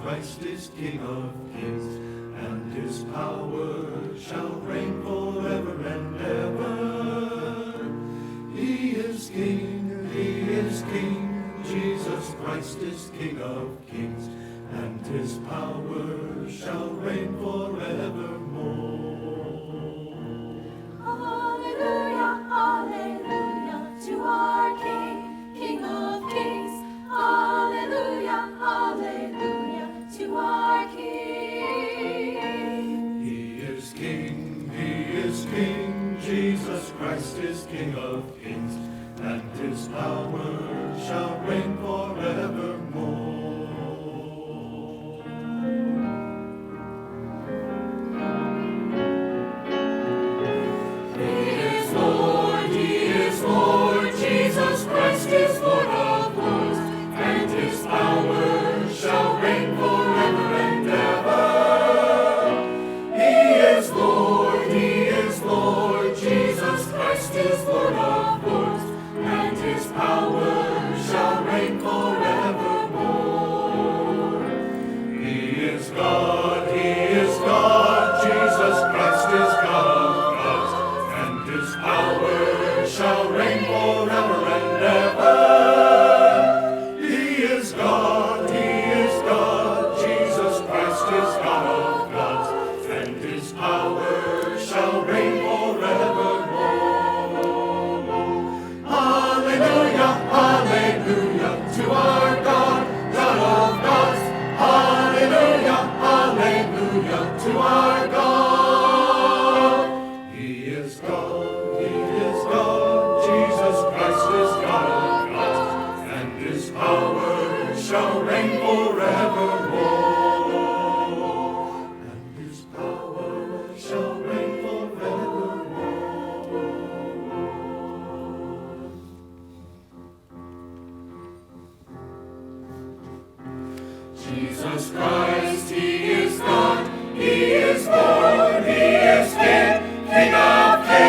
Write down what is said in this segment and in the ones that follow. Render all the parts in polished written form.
Christ is King of kings, and his power shall reign forever and ever. He is King, Jesus Christ is King of kings, and his power shall reign forevermore. Hallelujah, hallelujah, to our King, King of kings. Hallelujah, hallelujah, to our King. He is King, Jesus Christ. Christ is King of kings, and his power shall reign forevermore. Lord, Jesus Christ is Lord of lords, and his power shall reign forever and ever. He is Lord, Jesus Christ is Lord of lords, and his power shall reign forevermore. He is God, Jesus Christ is God of gods, and his power shall reign forever and ever. He is God, Jesus Chrisst is God of gods, and his power shall reign forevermore. Hallelujah, hallelujah, to our God, God of gods. Hallelujah, hallelujah, to our God. He is God, Jesus Christ is God of gods, and his power shall reign forevermore. And his power shall reign forevermore. Jesus Christ, he is God, he is Lord, he is King, King of kings.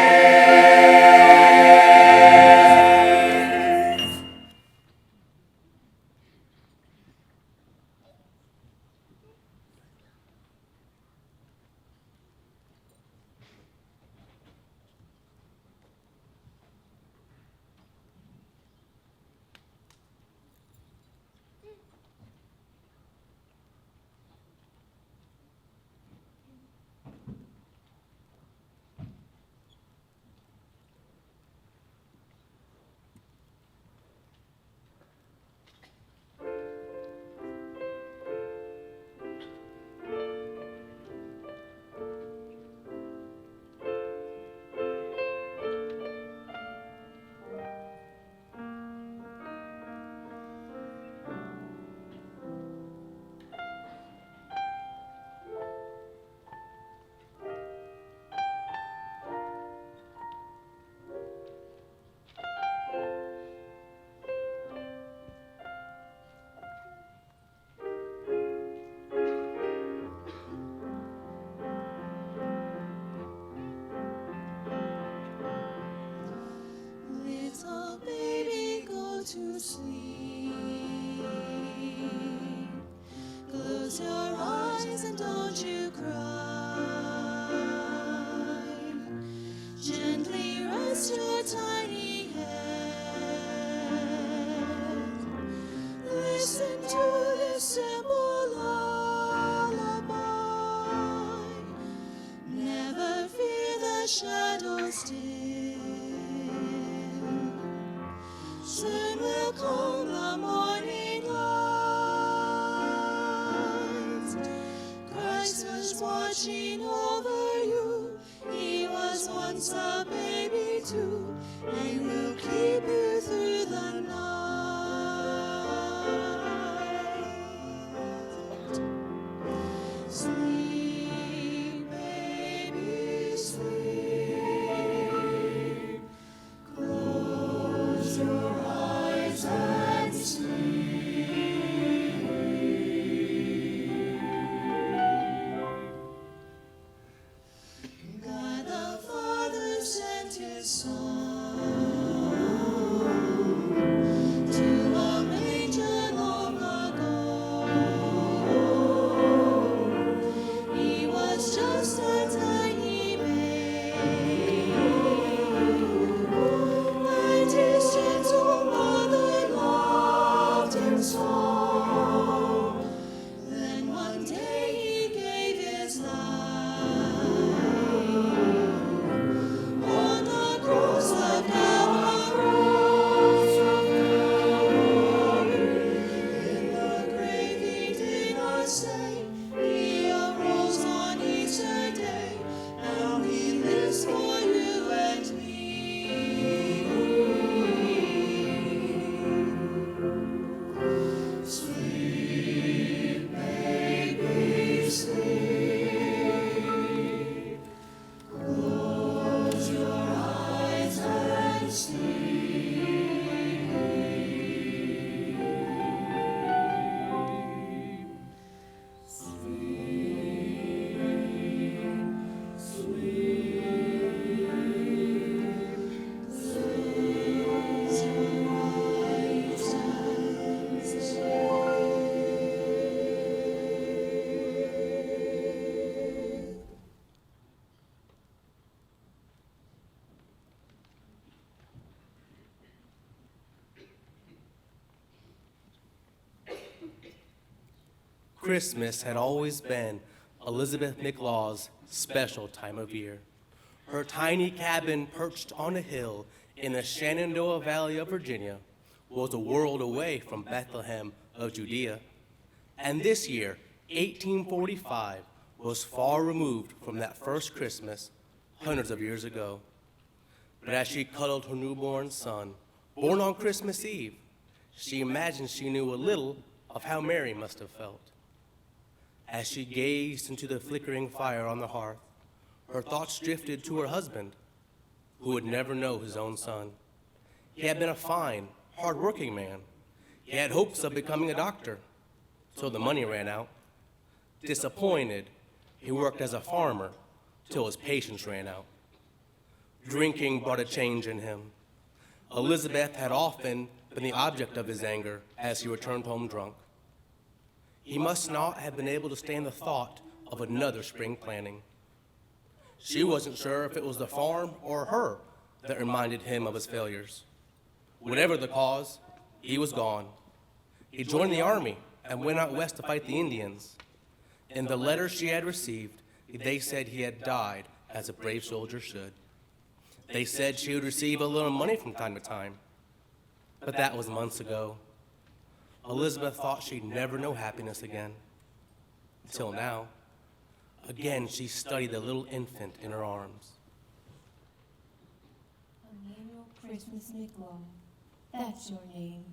Little baby, go to sleep. Close your eyes and don't you cry. Gently rest your tiny head. Listen to this simple lullaby. Never fear the shadows dim. Soon will come the morning light. Christ was watching over you. He was once a baby too, and will keep you through the night. Sleep, baby, sleep. Close your eyes and sleep. God the Father sent his Son Christmas had always been Elizabeth McLaw's special time of year. Her tiny cabin perched on a hill in the Shenandoah Valley of Virginia was a world away from Bethlehem of Judea. And this year, 1845, was far removed from that first Christmas hundreds of years ago. But as she cuddled her newborn son, born on Christmas Eve, she imagined she knew a little of how Mary must have felt. As she gazed into the flickering fire on the hearth, her thoughts drifted to her husband, who would never know his own son. He had been a fine, hard-working man. He had hopes of becoming a doctor, so the money ran out. Disappointed, he worked as a farmer till his patience ran out. Drinking brought a change in him. Elizabeth had often been the object of his anger as he returned home drunk. He must not have been able to stand the thought of another spring planting. She wasn't sure if it was the farm or her that reminded him of his failures. Whatever the cause, he was gone. He joined the army and went out west to fight the Indians. In the letter she had received, they said he had died as a brave soldier should. They said she would receive a little money from time to time, but that was months ago. Elizabeth thought she'd never know happiness again. Until now, again she studied the little infant in her arms. Emmanuel Christmas McLaw, that's your name.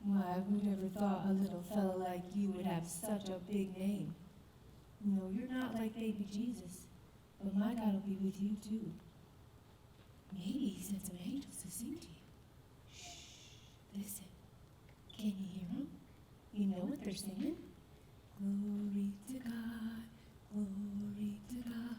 Why, who'd ever thought a little fellow like you would have such a big name? No, you're not like baby Jesus, but my God will be with you too. Maybe he sent some angels to sing to you. Shh, listen. Can you hear them? You know what they're singing? Glory to God, glory to God.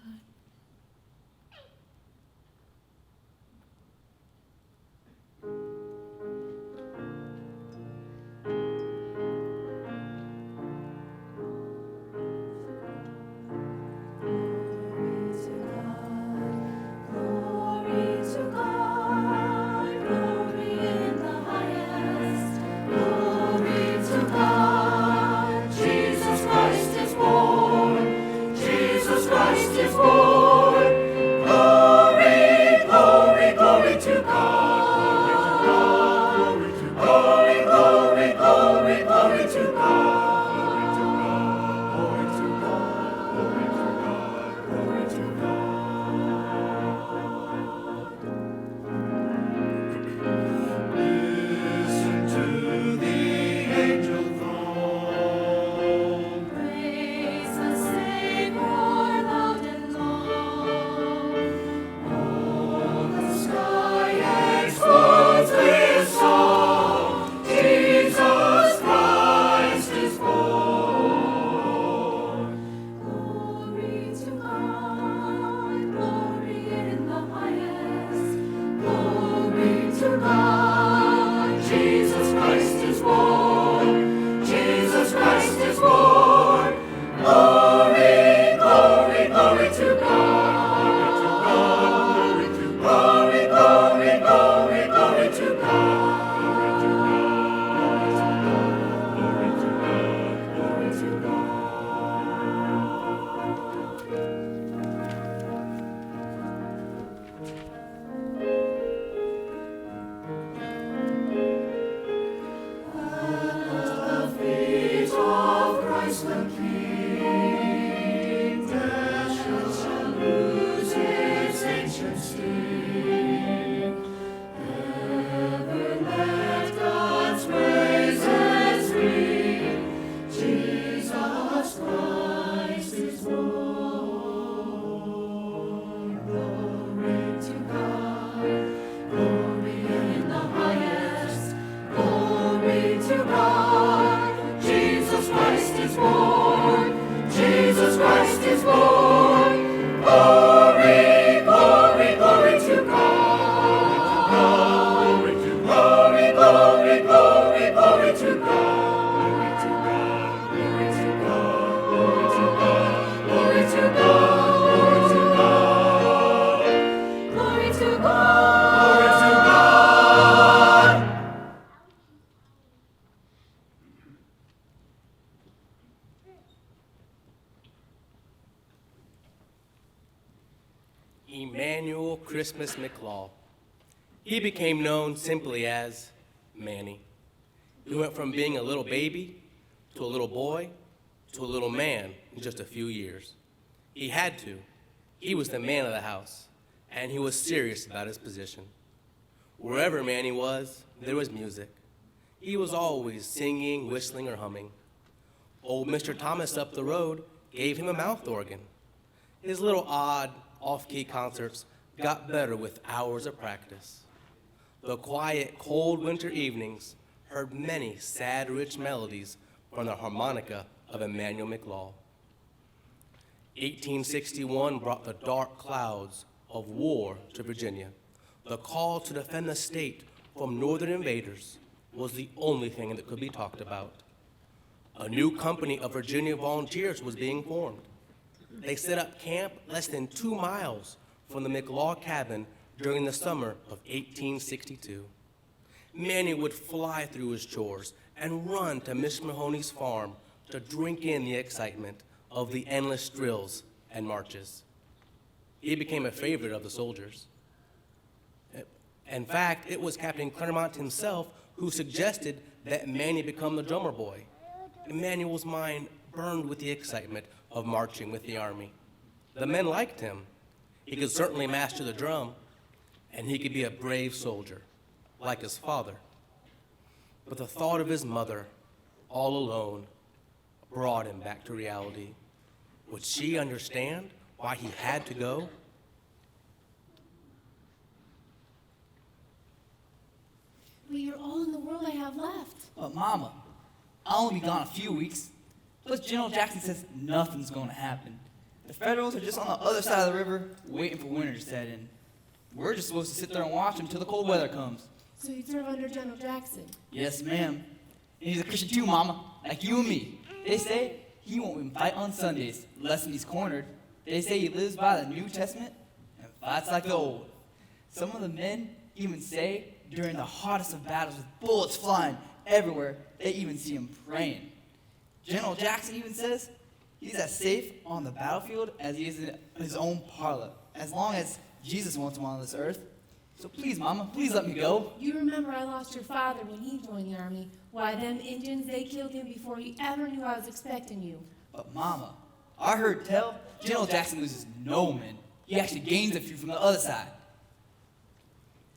Christmas McLaw. He became known simply as Manny. He went from being a little baby to a little boy to a little man in just a few years. He had to. He was the man of the house, and he was serious about his position. Wherever Manny was, there was music. He was always singing, whistling, or humming. Old Mr. Thomas up the road gave him a mouth organ. His little odd, off-key concerts got better with hours of practice. The quiet, cold winter evenings heard many sad, rich melodies from the harmonica of Emmanuel McLaw. 1861 brought the dark clouds of war to Virginia. The call to defend the state from northern invaders was the only thing that could be talked about. A new company of Virginia volunteers was being formed. They set up camp less than 2 miles from the McLaw cabin during the summer of 1862. Manny would fly through his chores and run to Miss Mahoney's farm to drink in the excitement of the endless drills and marches. He became a favorite of the soldiers. In fact, it was Captain Claremont himself who suggested that Manny become the drummer boy. Emmanuel's mind burned with the excitement of marching with the army. The men liked him. He could certainly master the drum, and he could be a brave soldier, like his father. But the thought of his mother, all alone, brought him back to reality. Would she understand why he had to go? But you're all in the world I have left. But Mama, I'll only be gone a few weeks. Plus General Jackson says nothing's going to happen. The Federals are just on the other side of the river waiting for winter to set in. We're just supposed to sit there and watch until the cold weather comes. So you serve under General Jackson? Yes, ma'am. And he's a Christian too, Mama, like you and me. They say he won't even fight on Sundays unless he's cornered. They say he lives by the New Testament and fights like the Old. Some of the men even say during the hottest of battles with bullets flying everywhere, they even see him praying. General Jackson even says he's as safe on the battlefield as he is in his own parlor, as long as Jesus wants him on this earth. So please, Mama, please let me go. You remember I lost your father when he joined the army. Why, them Indians, they killed him before he ever knew I was expecting you. But Mama, I heard tell General Jackson loses no men. He actually gains a few from the other side.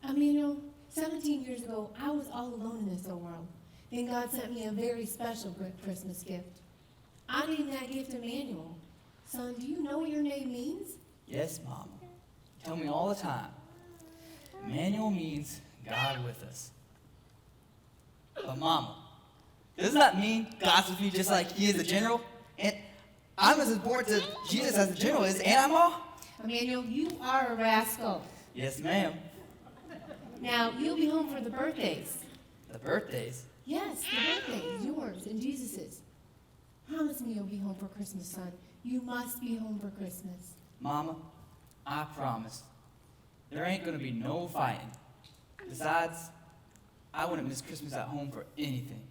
Emmanuel, 17 years ago, I was all alone in this old world. Then God sent me a very special Christmas gift. I named that gift Emmanuel. Son, do you know what your name means? Yes, Mama. You tell me all the time. Emmanuel means God with us. But Mama, doesn't that mean God's with me just like he is the general? And I'm as important to Jesus as the general is, ain't I, Ma? Emmanuel, you are a rascal. Yes, ma'am. Now, you'll be home for the birthdays. The birthdays? Yes, the birthdays, yours and Jesus's. Promise me you'll be home for Christmas, son. You must be home for Christmas. Mama, I promise. There ain't gonna be no fighting. Besides, I wouldn't miss Christmas at home for anything.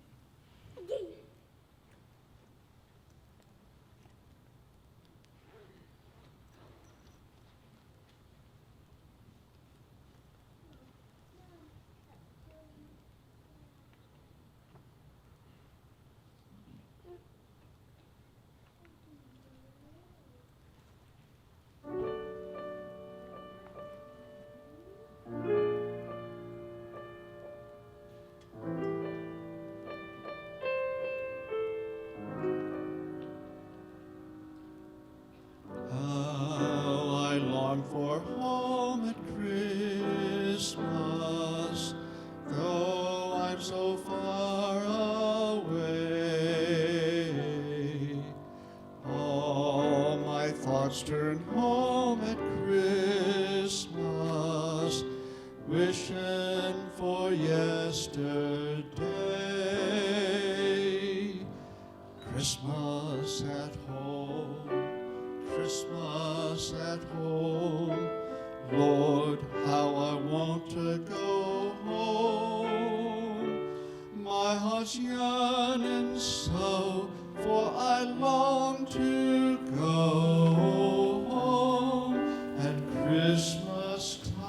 How I long for home at Christmas, though I'm so far away. All my thoughts turn home at Christmas, wishing for yesterday. Christmas at home, Christmas at home, Lord, how I want to go home. My heart's yearning so, for I long to go home at Christmas time.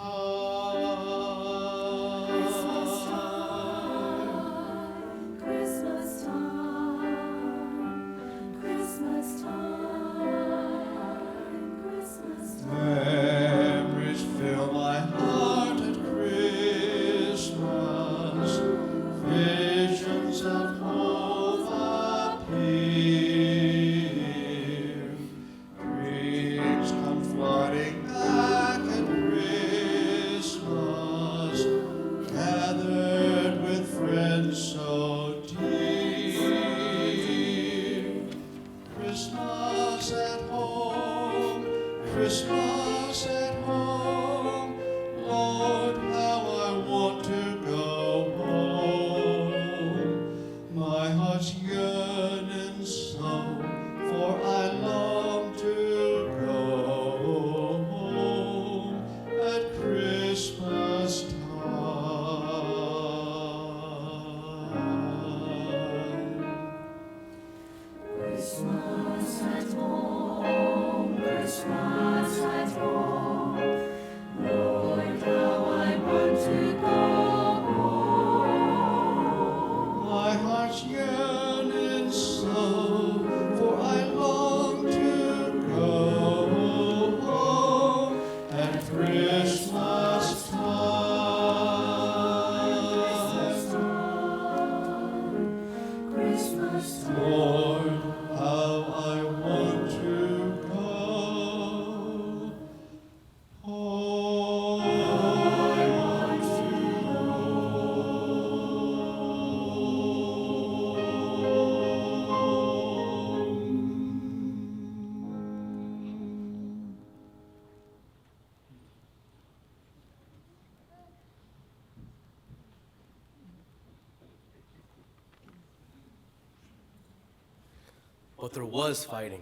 But there was fighting,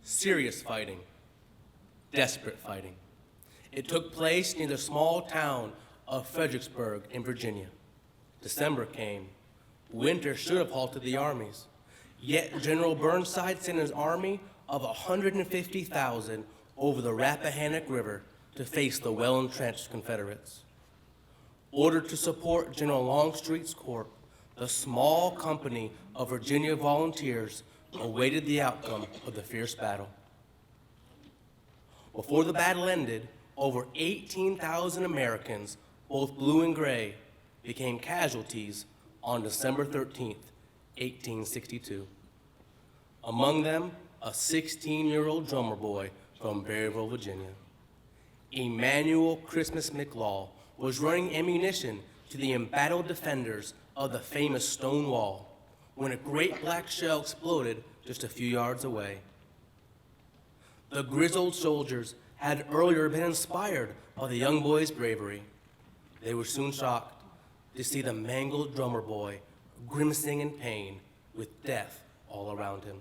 serious fighting, desperate fighting. It took place near the small town of Fredericksburg in Virginia. December came. Winter should have halted the armies. Yet General Burnside sent his army of 150,000 over the Rappahannock River to face the well-entrenched Confederates. Ordered to support General Longstreet's corps, the small company of Virginia volunteers awaited the outcome of the fierce battle. Before the battle ended, over 18,000 Americans, both blue and gray, became casualties on December 13th, 1862. Among them, a 16-year-old drummer boy from Berryville, Virginia. Emmanuel Christmas McLaw was running ammunition to the embattled defenders of the famous stone wall when a great black shell exploded just a few yards away. The grizzled soldiers had earlier been inspired by the young boy's bravery. They were soon shocked to see the mangled drummer boy grimacing in pain with death all around him.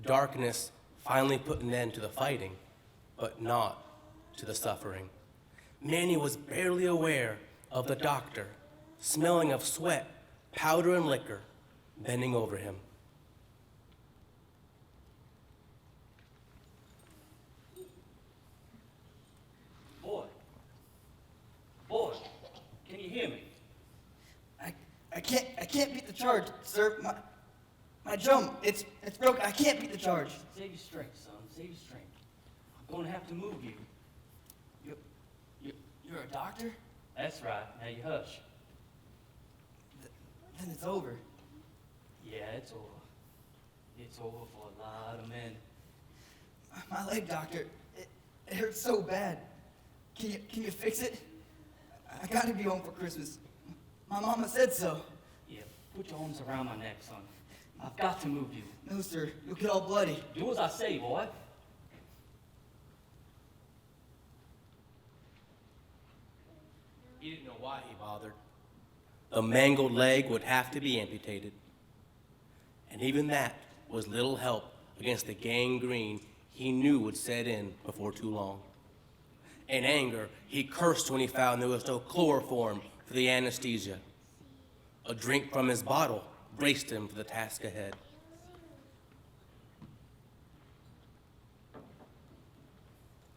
Darkness finally put an end to the fighting, but not to the suffering. Manny was barely aware of the doctor, smelling of sweat, powder, and liquor, bending over him. Boy, can you hear me? I can't beat the charge, sir. My drum, it's broken. I can't beat the charge. Save your strength, son. Save your strength. I'm going to have to move you. You're a doctor? That's right. Now you hush. Then it's over. Yeah, it's over. It's over for a lot of men. My leg, doctor, it hurts so bad. Can you fix it? I gotta be home for Christmas. My mama said so. Yeah, put your arms around my neck, son. I've got to move you. No, sir. You'll get all bloody. Do as I say, boy. He didn't know why he bothered. The mangled leg would have to be amputated. And even that was little help against the gangrene he knew would set in before too long. In anger, he cursed when he found there was no chloroform for the anesthesia. A drink from his bottle braced him for the task ahead.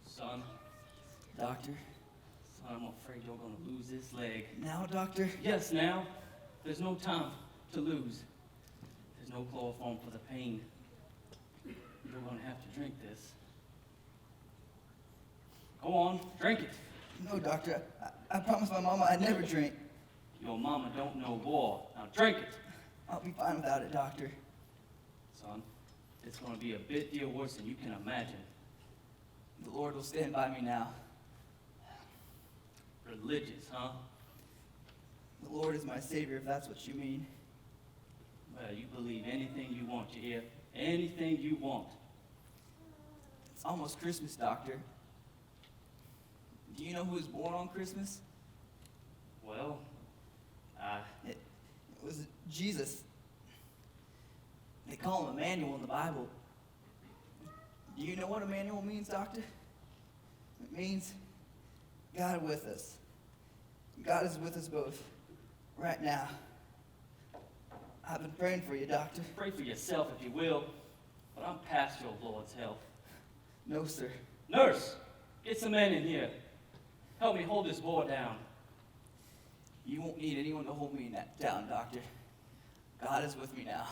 Son, Doctor? son, I'm afraid you're going to lose this leg. Now, doctor? Yes, now. There's no time to lose. There's no chloroform for the pain. You're going to have to drink this. Go on, drink it. No, doctor. I promised my mama I'd never drink. Your mama don't know war. Now drink it. I'll be fine without it, doctor. Son, it's going to be a bit deal worse than you can imagine. The Lord will stand by me now. Religious, huh? The Lord is my Savior, if that's what you mean. Well, you believe anything you want, you hear? Anything you want. It's almost Christmas, doctor. Do you know who was born on Christmas? Well, It was Jesus. They call him Emmanuel in the Bible. Do you know what Emmanuel means, doctor? It means God with us. God is with us both right now. I've been praying for you, doctor. pray for yourself if you will, but I'm past your Lord's help. No, sir. Nurse, get some men in here. Help me hold this boy down. You won't need anyone to hold me down, doctor. God is with me now.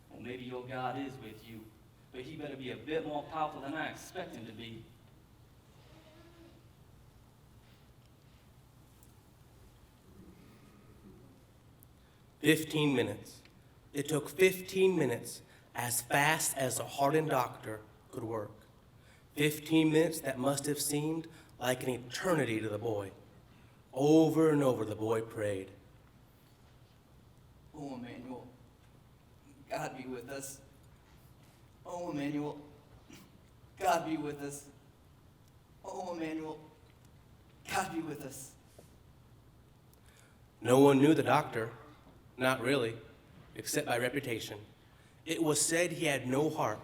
Well, maybe your God is with you, but he better be a bit more powerful than I expect him to be. "15 minutes. It took 15 minutes, as fast as a hardened doctor could work. 15 minutes that must have seemed like an eternity to the boy. Over and over the boy prayed. Oh, Emmanuel, God be with us. Oh, Emmanuel, God be with us. Oh, Emmanuel, God be with us. No one knew the doctor, not really, except by reputation. It was said he had no heart.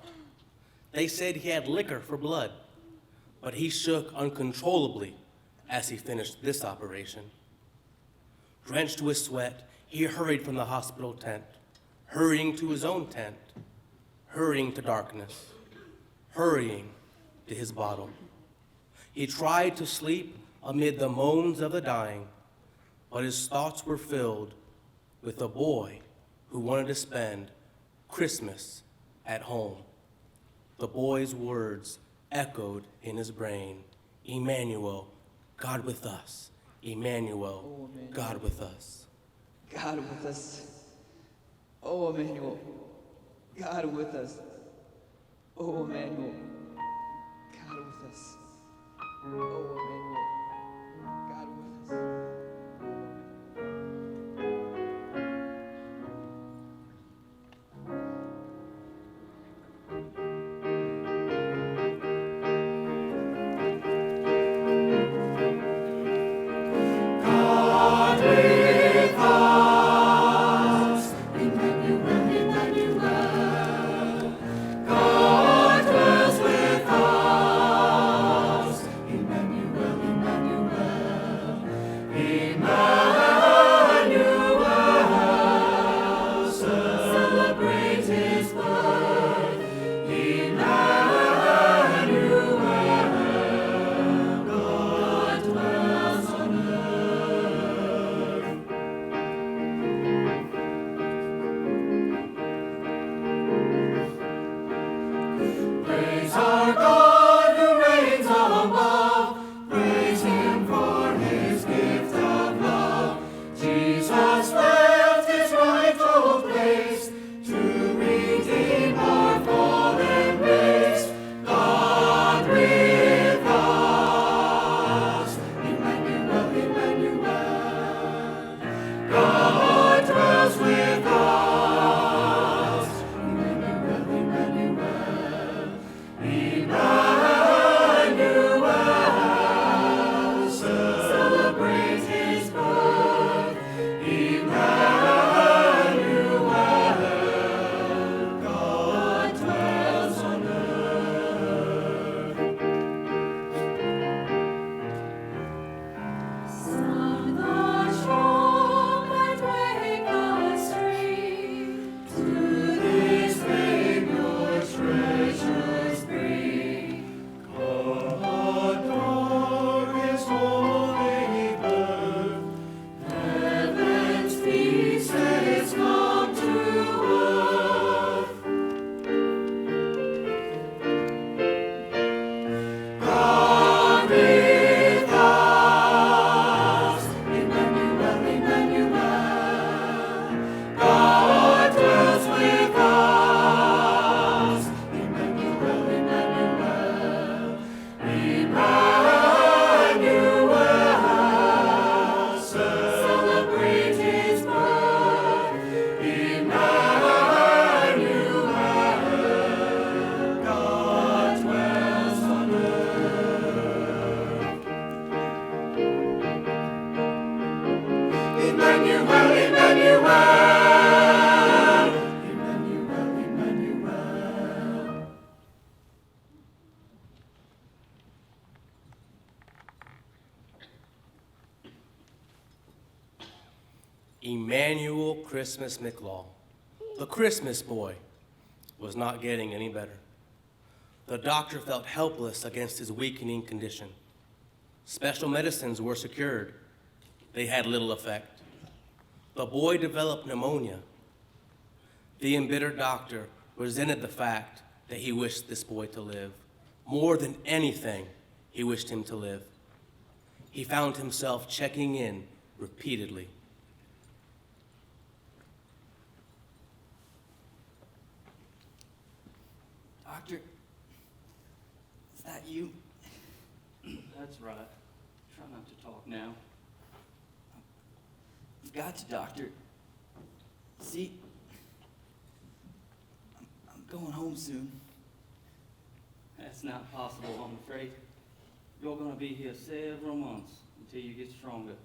They said he had liquor for blood, but he shook uncontrollably as he finished this operation. Drenched with sweat, he hurried from the hospital tent, hurrying to his own tent, hurrying to darkness, hurrying to his bottle. He tried to sleep amid the moans of the dying, but his thoughts were filled with a boy who wanted to spend Christmas at home. The boy's words echoed in his brain, Emmanuel, God with us. Emmanuel, God with us. God with us. Oh, Emmanuel, God with us. Oh, Emmanuel, God with us. Oh, Emmanuel, God with us. God with us, Emmanuel, Emmanuel. God dwells with us, Emmanuel, Emmanuel. Emmanuel, celebrate his birth. Emmanuel, God dwells on earth. Praise our God who reigns above. Praise him for his gift of love. Jesus left his rightful place to redeem our fallen race. God with us, Emmanuel, Emmanuel. God dwells with us, Emmanuel, Emmanuel. Emmanuel, celebrate his birth. Emmanuel, God dwells on earth. Sound the trumpet, wake the street. To this babe your treasures bring. Adore his holy birth. Heaven's peace has come to earth. God with us, Emmanuel, Emmanuel. God dwells with us, Emmanuel, Emmanuel. Emmanuel, celebrate his birth. Emmanuel, God dwells on earth. Emmanuel, Emmanuel. Emmanuel, Emmanuel. Emmanuel Christmas McLaw, the Christmas boy, was not getting any better. The doctor felt helpless against his weakening condition. Special medicines were secured. They had little effect. The boy developed pneumonia. The embittered doctor resented the fact that he wished this boy to live. More than anything, he wished him to live. He found himself checking in repeatedly. Doctor, is that you? That's right. Try not to talk now. Got you, doctor. See, I'm going home soon. That's not possible, I'm afraid. You're gonna be here several months until you get stronger.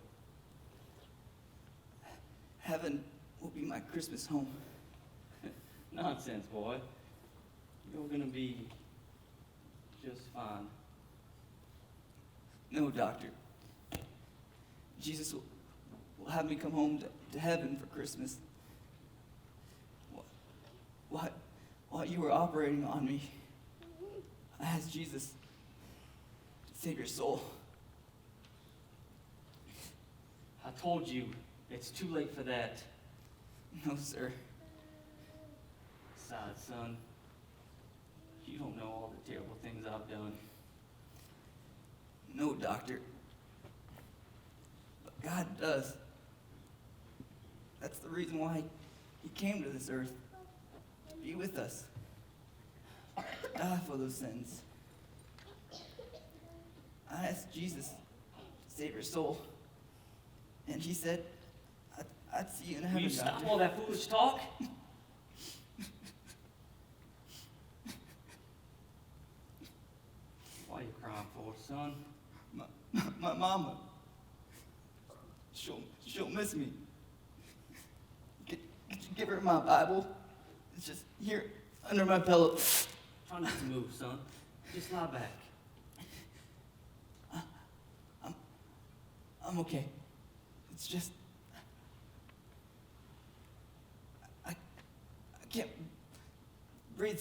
Heaven will be my Christmas home. Nonsense, boy. You're gonna be just fine. No, doctor. Jesus will have me come home to heaven for Christmas. While you were operating on me, I asked Jesus to save your soul. I told you, it's too late for that. No, sir. Besides, son, you don't know all the terrible things I've done. No, doctor. But God does. That's the reason why he came to this earth. To be with us. To die for those sins. I asked Jesus to save your soul. And he said, I'd see you in Will heaven, you stop doctor. all that foolish talk? What are you crying for, son? My mama. She'll miss me. Could you give her my Bible? It's just here under my pillow. Try not to move, son. Just lie back. I'm okay. It's just I can't breathe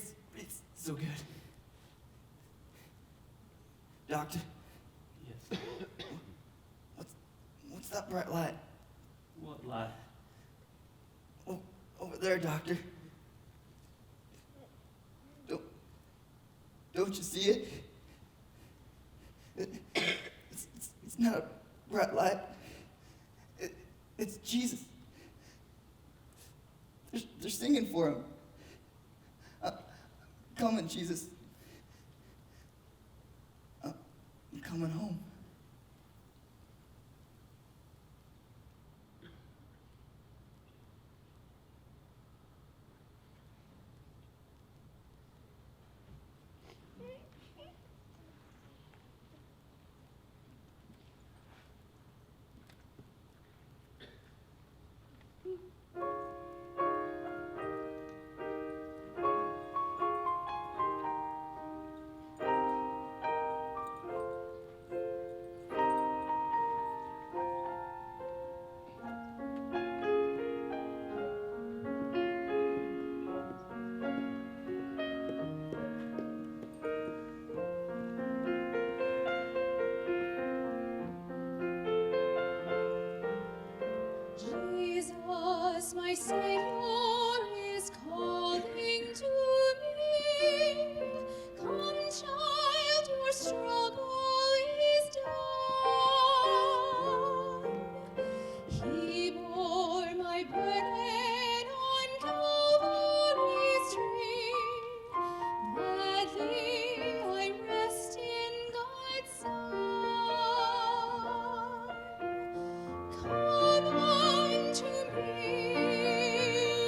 so good. Doctor, Yes. what's that bright light? What lie? Over there, doctor. Don't you see it? It's not a bright light. It's Jesus. They're singing for him. Coming, Jesus. I'm coming home. Jesus, my Savior, is calling to me. Come, child, your struggle is done. He bore my burden on Calvary's tree. Gladly I rest in God's Son. Come unto me,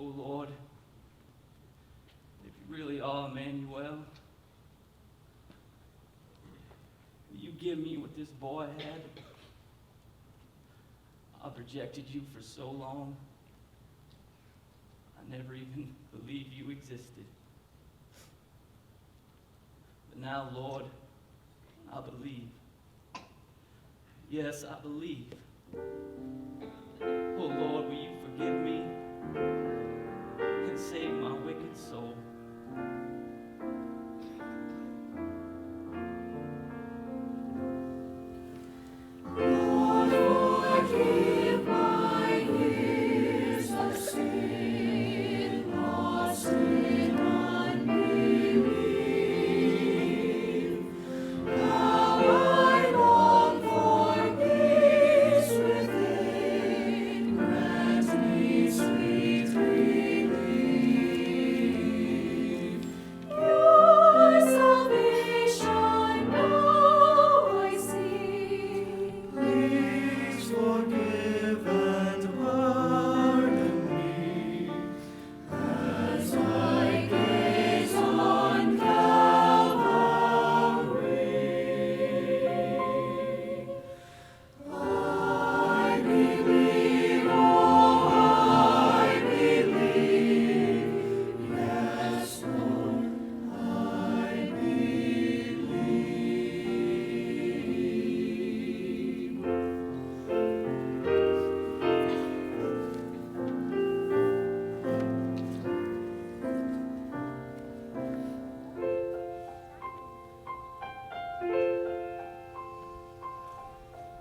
Oh Lord, if you really are Emmanuel, will you give me what this boy had? I've rejected you for so long. I never even believed you existed. But now, Lord, I believe. Yes, I believe. Oh Lord, will you forgive me and save my wicked soul? Forgive my years of sin, lost in unbelief. How I long for peace within, grant me sweet relief. Your salvation now I see. Please forgive and pardon me As I gaze on Calvary, I believe, oh, I believe, yes, Lord, I believe.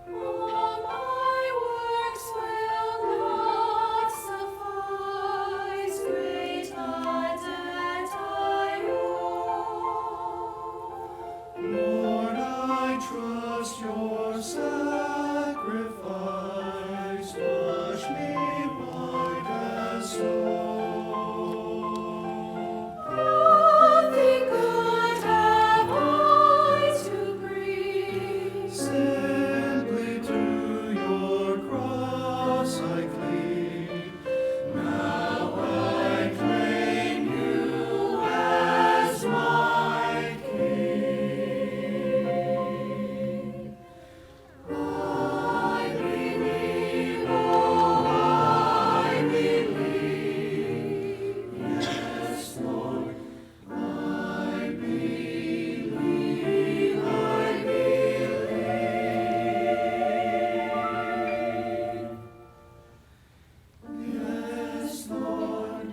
All my works will not suffice, great God, that I owe. Lord, I trust your sacrifice. Wash me white as snow. Nothing good have I to bring, Simply to your cross I cling. Now I claim you as my King. I believe, oh, I believe. Yes, Lord, I believe, I believe. Yes, Lord,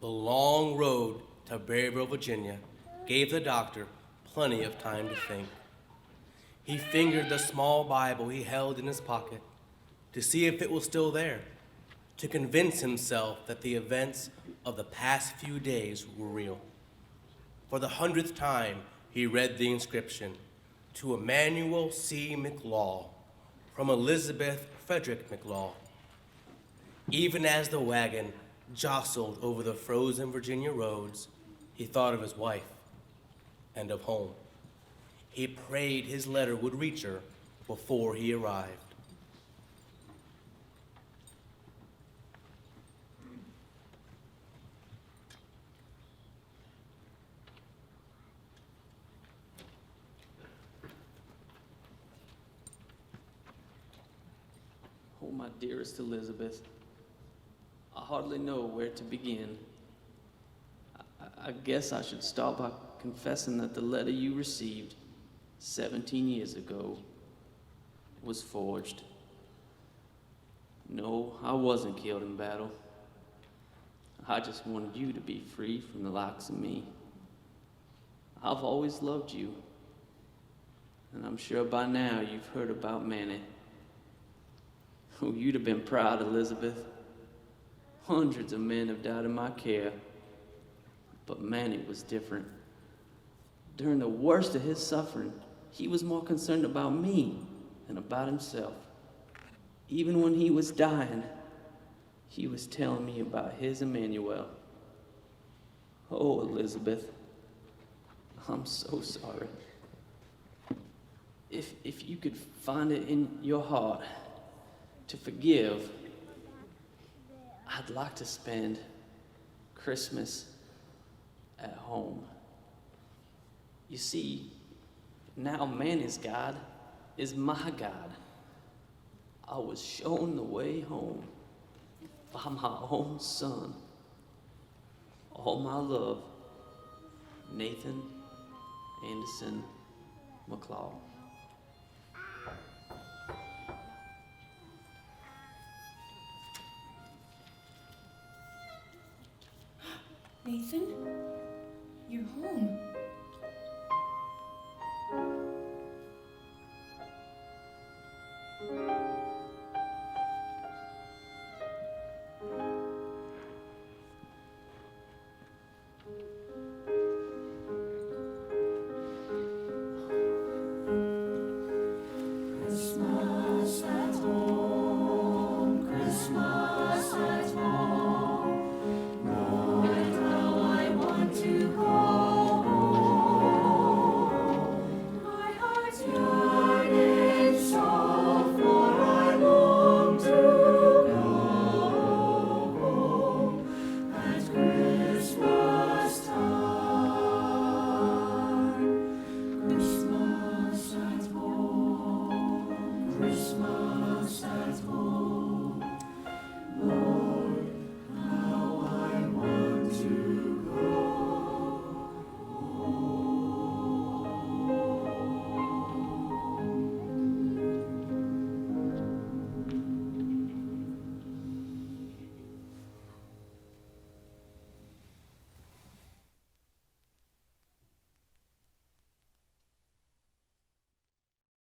The long road to Berryville, Virginia, gave the doctor plenty of time to think. He fingered the small Bible he held in his pocket to see if it was still there, to convince himself that the events of the past few days were real. For the 100th time, he read the inscription, "To Emmanuel C. McLaw, from Elizabeth Frederick McLaw." Even as the wagon jostled over the frozen Virginia roads, he thought of his wife and of home. He prayed his letter would reach her before he arrived. Oh, my dearest Elizabeth, I hardly know where to begin. I guess I should start by confessing that the letter you received 17 years ago was forged. No, I wasn't killed in battle. I just wanted you to be free from the likes of me. I've always loved you, and I'm sure by now you've heard about Manny. Oh, you'd have been proud, Elizabeth. Hundreds of men have died in my care, but Manny was different. During the worst of his suffering, he was more concerned about me than about himself. Even when he was dying, he was telling me about his Emmanuel. Oh, Elizabeth, I'm so sorry. If you could find it in your heart to forgive, I'd like to spend Christmas at home. You see, now Manny's God is my God. I was shown the way home by my own son. All my love, Nathan Anderson McClaw. Nathan, you're home.